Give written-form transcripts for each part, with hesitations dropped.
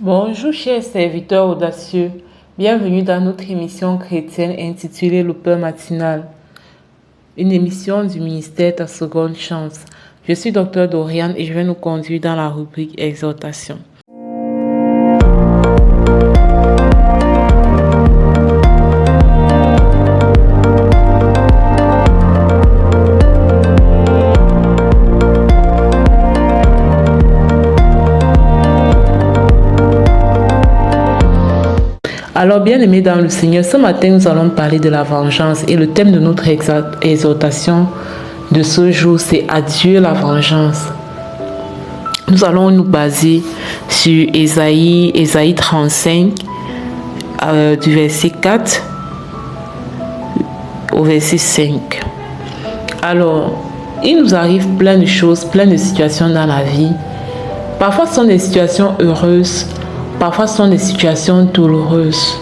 Bonjour chers serviteurs audacieux, bienvenue dans notre émission chrétienne intitulée Le Peur matinal, une émission du ministère Ta Seconde Chance. Je suis Dr Doriane et je vais nous conduire dans la rubrique Exhortation. Alors, bien-aimés dans le Seigneur, ce matin, nous allons parler de la vengeance et le thème de notre exhortation de ce jour, c'est Adieu la vengeance. Nous allons nous baser sur Ésaïe 35, du verset 4 au verset 5. Alors, il nous arrive plein de choses, plein de situations dans la vie. Parfois, ce sont des situations heureuses. Parfois, ce sont des situations douloureuses.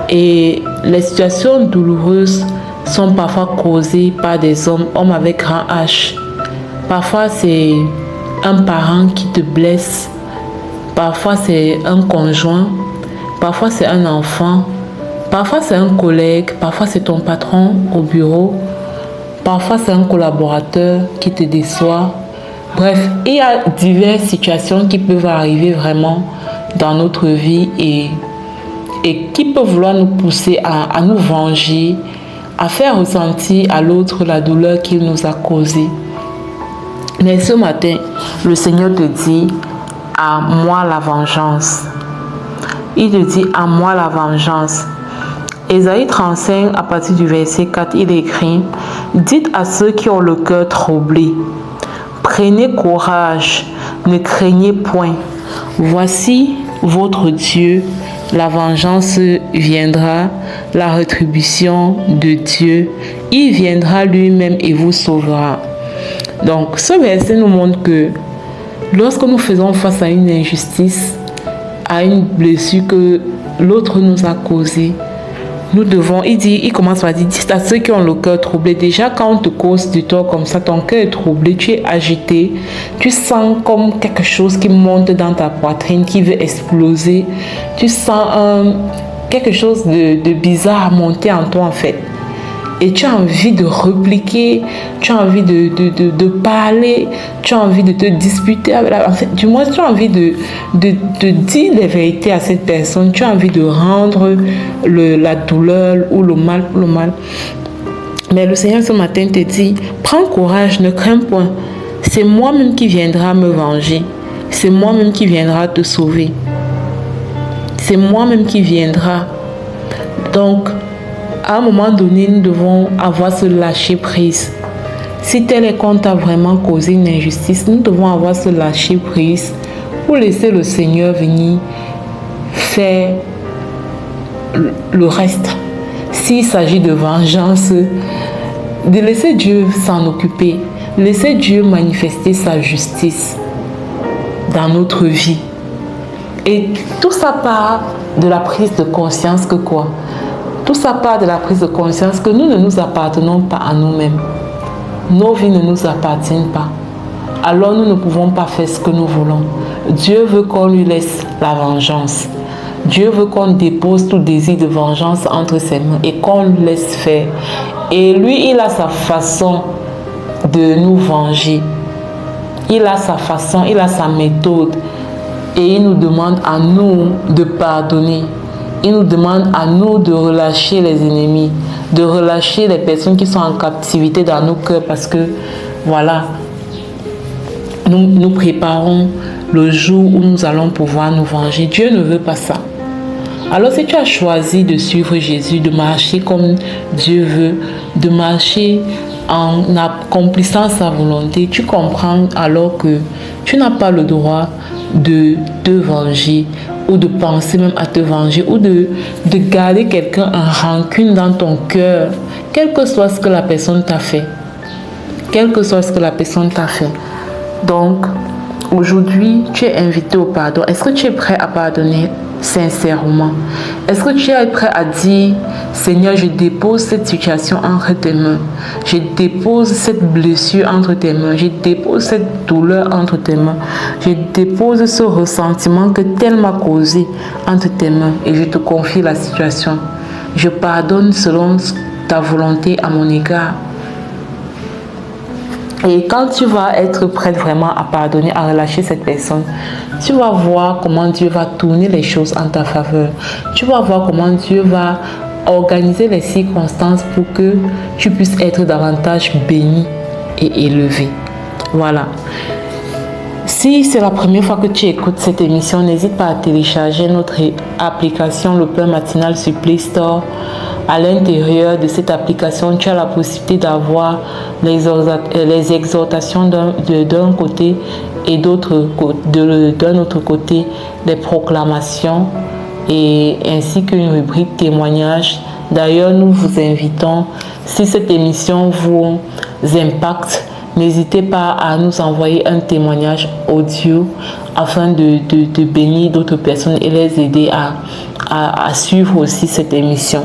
Et les situations douloureuses sont parfois causées par des hommes avec grand H. Parfois, c'est un parent qui te blesse. Parfois, c'est un conjoint. Parfois, c'est un enfant. Parfois, c'est un collègue. Parfois, c'est ton patron au bureau. Parfois, c'est un collaborateur qui te déçoit. Bref, il y a diverses situations qui peuvent arriver vraiment dans notre vie et qui peuvent vouloir nous pousser à nous venger, à faire ressentir à l'autre la douleur qu'il nous a causée. Mais ce matin, le Seigneur te dit, à moi la vengeance. Il te dit, à moi la vengeance. Ésaïe 35, à partir du verset 4, il écrit, dites à ceux qui ont le cœur troublé, prenez courage, ne craignez point. Voici votre Dieu, la vengeance viendra, la rétribution de Dieu. Il viendra lui-même et vous sauvera. Donc, ce verset nous montre que lorsque nous faisons face à une injustice, à une blessure que l'autre nous a causée, nous devons, il commence par dire, dites à ceux qui ont le cœur troublé. Déjà, quand on te cause du tort comme ça, ton cœur est troublé, tu es agité, tu sens comme quelque chose qui monte dans ta poitrine, qui veut exploser. Tu sens quelque chose de bizarre monter en toi en fait. Et tu as envie de répliquer, tu as envie de parler, tu as envie de te disputer. En fait, du moins, tu as envie de dire les vérités à cette personne. Tu as envie de rendre la douleur ou le mal pour le mal. Mais le Seigneur ce matin te dit, prends courage, ne crains point. C'est moi-même qui viendra me venger. C'est moi-même qui viendra te sauver. C'est moi-même qui viendra. Donc, à un moment donné, nous devons avoir ce lâcher prise. Si tel est qu'on t'a vraiment causé une injustice, nous devons avoir ce lâcher prise pour laisser le Seigneur venir faire le reste. S'il s'agit de vengeance, de laisser Dieu s'en occuper, laisser Dieu manifester sa justice dans notre vie. Et tout ça part de la prise de conscience que quoi? Tout ça part de la prise de conscience que nous ne nous appartenons pas à nous-mêmes. Nos vies ne nous appartiennent pas. Alors nous ne pouvons pas faire ce que nous voulons. Dieu veut qu'on lui laisse la vengeance. Dieu veut qu'on dépose tout désir de vengeance entre ses mains et qu'on le laisse faire. Et lui, il a sa façon de nous venger. Il a sa façon, il a sa méthode. Et il nous demande à nous de pardonner. Il nous demande à nous de relâcher les ennemis, de relâcher les personnes qui sont en captivité dans nos cœurs parce que, voilà, nous préparons le jour où nous allons pouvoir nous venger. Dieu ne veut pas ça. Alors si tu as choisi de suivre Jésus, de marcher comme Dieu veut, de marcher en accomplissant sa volonté, tu comprends alors que tu n'as pas le droit de te venger ou de penser même à te venger ou de garder quelqu'un en rancune dans ton cœur, quel que soit ce que la personne t'a fait. Quel que soit ce que la personne t'a fait. Donc, aujourd'hui, tu es invité au pardon. Est-ce que tu es prêt à pardonner? sincèrement? Est-ce que tu es prêt à dire, Seigneur, je dépose cette situation entre tes mains. Je dépose cette blessure entre tes mains. Je dépose cette douleur entre tes mains. Je dépose ce ressentiment que tel m'a causé entre tes mains et je te confie la situation. Je pardonne selon ta volonté à mon égard. Et quand tu vas être prête vraiment à pardonner, à relâcher cette personne, tu vas voir comment Dieu va tourner les choses en ta faveur. Tu vas voir comment Dieu va organiser les circonstances pour que tu puisses être davantage béni et élevé. Voilà. Si c'est la première fois que tu écoutes cette émission, n'hésite pas à télécharger notre application Le Pain Matinal sur Play Store. À l'intérieur de cette application, tu as la possibilité d'avoir les exhortations d'un côté et d'un autre côté les proclamations et ainsi qu'une rubrique témoignage. D'ailleurs, nous vous invitons, si cette émission vous impacte, n'hésitez pas à nous envoyer un témoignage audio afin de bénir d'autres personnes et les aider à suivre aussi cette émission.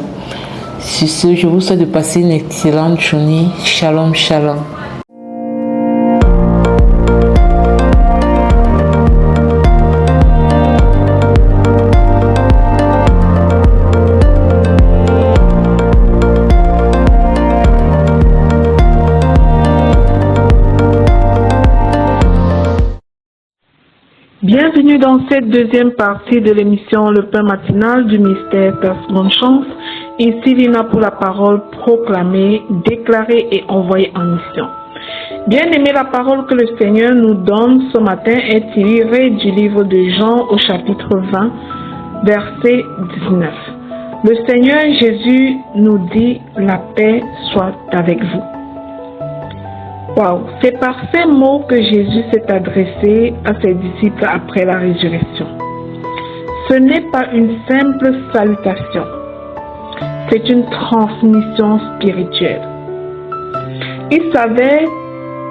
Sur ce, je vous souhaite de passer une excellente journée. Shalom, shalom. Bienvenue dans cette deuxième partie de l'émission Le Pain Matinal du ministère Ta Seconde Chance. Ici Lina pour la parole proclamée, déclarée et envoyée en mission. Bien-aimé, la parole que le Seigneur nous donne ce matin est tirée du livre de Jean au chapitre 20, verset 19. Le Seigneur Jésus nous dit « La paix soit avec vous ». Wow, c'est par ces mots que Jésus s'est adressé à ses disciples après la résurrection. Ce n'est pas une simple salutation, c'est une transmission spirituelle. Il savait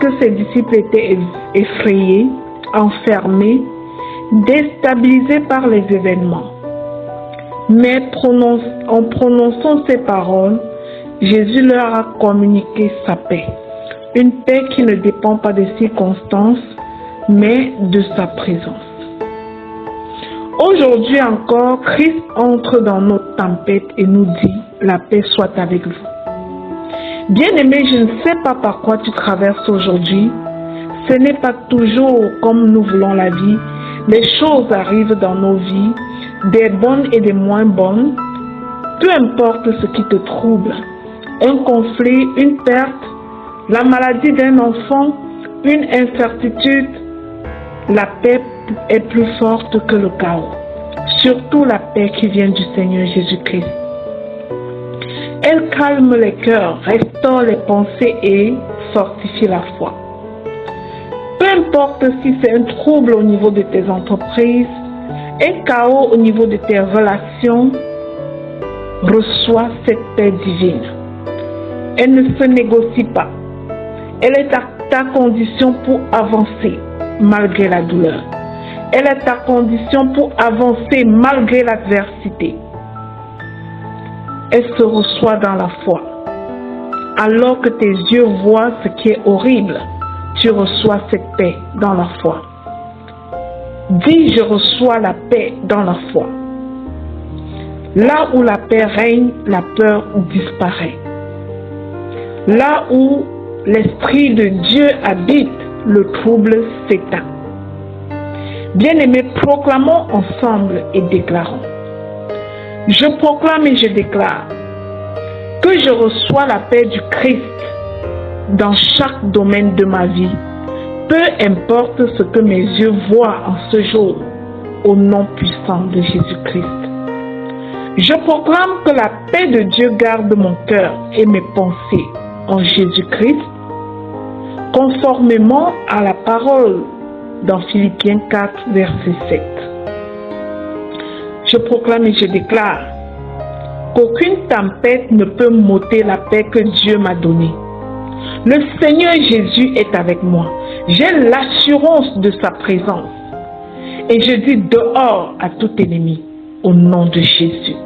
que ses disciples étaient effrayés, enfermés, déstabilisés par les événements. Mais en prononçant ces paroles, Jésus leur a communiqué sa paix. Une paix qui ne dépend pas des circonstances, mais de sa présence. Aujourd'hui encore, Christ entre dans notre tempête et nous dit « La paix soit avec vous ». Bien-aimé, je ne sais pas par quoi tu traverses aujourd'hui. Ce n'est pas toujours comme nous voulons la vie. Les choses arrivent dans nos vies, des bonnes et des moins bonnes. Peu importe ce qui te trouble, un conflit, une perte, la maladie d'un enfant, une incertitude, la paix est plus forte que le chaos. Surtout la paix qui vient du Seigneur Jésus-Christ. Elle calme les cœurs, restaure les pensées et fortifie la foi. Peu importe si c'est un trouble au niveau de tes entreprises, un chaos au niveau de tes relations, reçois cette paix divine. Elle ne se négocie pas. Elle est ta condition pour avancer malgré la douleur. Elle est ta condition pour avancer malgré l'adversité. Elle se reçoit dans la foi. Alors que tes yeux voient ce qui est horrible, tu reçois cette paix dans la foi. Dis, je reçois la paix dans la foi. Là où la paix règne, la peur disparaît. Là où l'Esprit de Dieu habite, le trouble s'éteint. Bien-aimés, proclamons ensemble et déclarons. Je proclame et je déclare que je reçois la paix du Christ dans chaque domaine de ma vie, peu importe ce que mes yeux voient en ce jour, au nom puissant de Jésus-Christ. Je proclame que la paix de Dieu garde mon cœur et mes pensées en Jésus-Christ, conformément à la parole dans Philippiens 4, verset 7. Je proclame et je déclare qu'aucune tempête ne peut m'ôter la paix que Dieu m'a donnée. Le Seigneur Jésus est avec moi. J'ai l'assurance de sa présence. Et je dis dehors à tout ennemi, au nom de Jésus.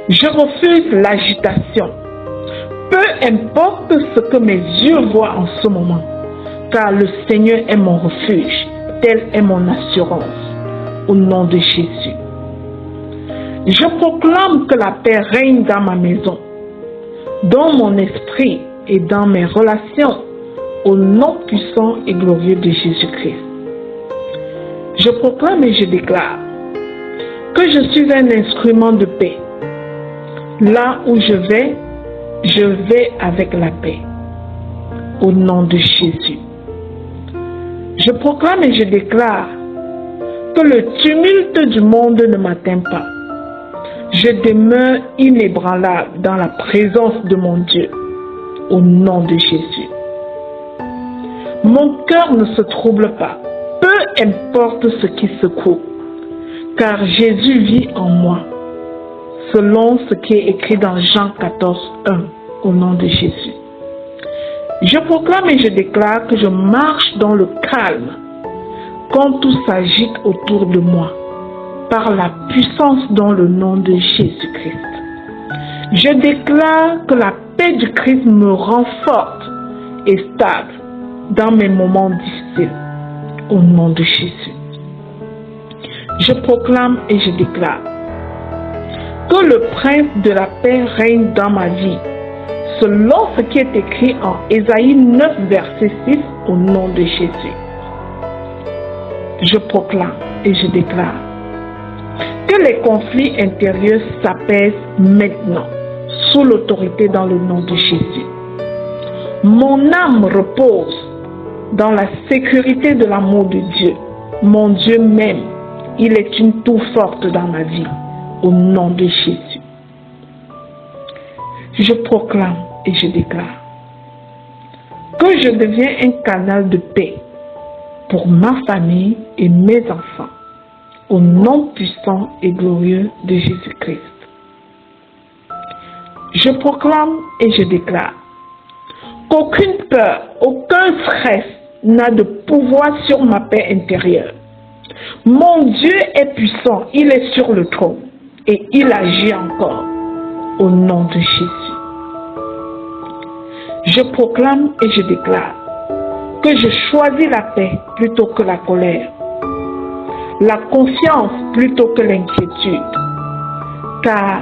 Je refuse l'agitation. Peu importe ce que mes yeux voient en ce moment, car le Seigneur est mon refuge, telle est mon assurance, au nom de Jésus. Je proclame que la paix règne dans ma maison, dans mon esprit et dans mes relations, au nom puissant et glorieux de Jésus-Christ. Je proclame et je déclare que je suis un instrument de paix. Là où je vais avec la paix, au nom de Jésus. Je proclame et je déclare que le tumulte du monde ne m'atteint pas. Je demeure inébranlable dans la présence de mon Dieu, au nom de Jésus. Mon cœur ne se trouble pas, peu importe ce qui secoue, car Jésus vit en moi, selon ce qui est écrit dans Jean 14, 1, au nom de Jésus. Je proclame et je déclare que je marche dans le calme quand tout s'agite autour de moi, par la puissance dans le nom de Jésus-Christ. Je déclare que la paix du Christ me rend forte et stable dans mes moments difficiles, au nom de Jésus. Je proclame et je déclare que le prince de la paix règne dans ma vie, selon ce qui est écrit en Ésaïe 9, verset 6, au nom de Jésus. Je proclame et je déclare que les conflits intérieurs s'apaisent maintenant, sous l'autorité dans le nom de Jésus. Mon âme repose dans la sécurité de l'amour de Dieu. Mon Dieu m'aime, il est une tour forte dans ma vie, au nom de Jésus. Je proclame et je déclare que je deviens un canal de paix pour ma famille et mes enfants, au nom puissant et glorieux de Jésus-Christ. Je proclame et je déclare qu'aucune peur, aucun stress n'a de pouvoir sur ma paix intérieure. Mon Dieu est puissant, il est sur le trône et il agit encore, au nom de Jésus. Je proclame et je déclare que je choisis la paix plutôt que la colère, la confiance plutôt que l'inquiétude, car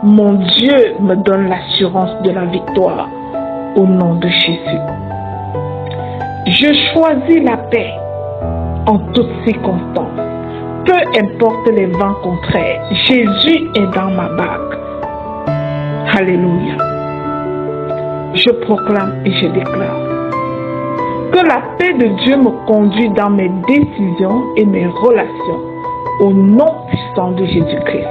mon Dieu me donne l'assurance de la victoire, au nom de Jésus. Je choisis la paix en toutes circonstances, peu importe les vents contraires. Jésus est dans ma barque. Alléluia. Je proclame et je déclare que la paix de Dieu me conduit dans mes décisions et mes relations, au nom puissant de Jésus-Christ.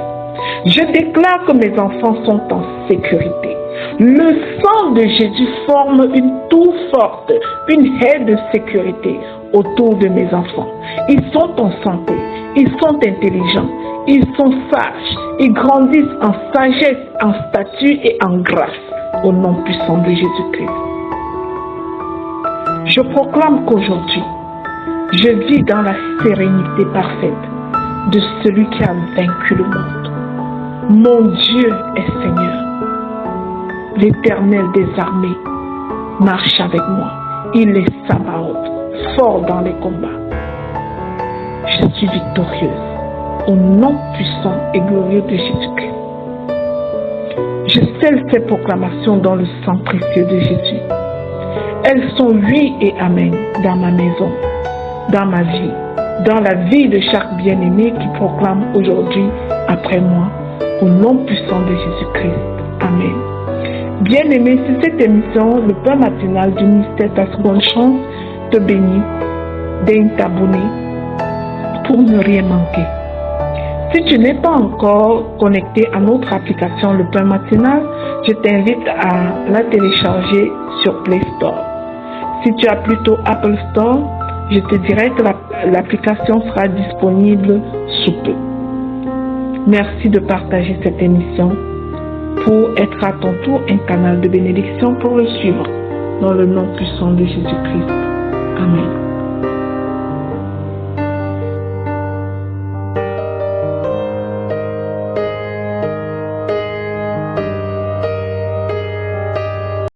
Je déclare que mes enfants sont en sécurité. Le sang de Jésus forme une tour forte, une haie de sécurité autour de mes enfants. Ils sont en santé, ils sont intelligents, ils sont sages, ils grandissent en sagesse, en statut et en grâce, au nom puissant de Jésus-Christ. Je proclame qu'aujourd'hui, je vis dans la sérénité parfaite de celui qui a vaincu le monde. Mon Dieu est Seigneur. L'Éternel des armées marche avec moi. Il est Sabaoth, fort dans les combats. Je suis victorieuse au nom puissant et glorieux de Jésus-Christ. Je scelle ces proclamations dans le sang précieux de Jésus. Elles sont oui et amen dans ma maison, dans ma vie, dans la vie de chaque bien-aimé qui proclame aujourd'hui après moi, au nom puissant de Jésus-Christ. Amen. Bien-aimé, si cette émission, le pain matinal du mystère Ta Seconde Chance, te bénit, daigne t'abonner pour ne rien manquer. Si tu n'es pas encore connecté à notre application Le Pain Matinal, je t'invite à la télécharger sur Play Store. Si tu as plutôt Apple Store, je te dirais que l'application sera disponible sous peu. Merci de partager cette émission pour être à ton tour un canal de bénédiction pour le suivre. Dans le nom puissant de Jésus-Christ. Amen.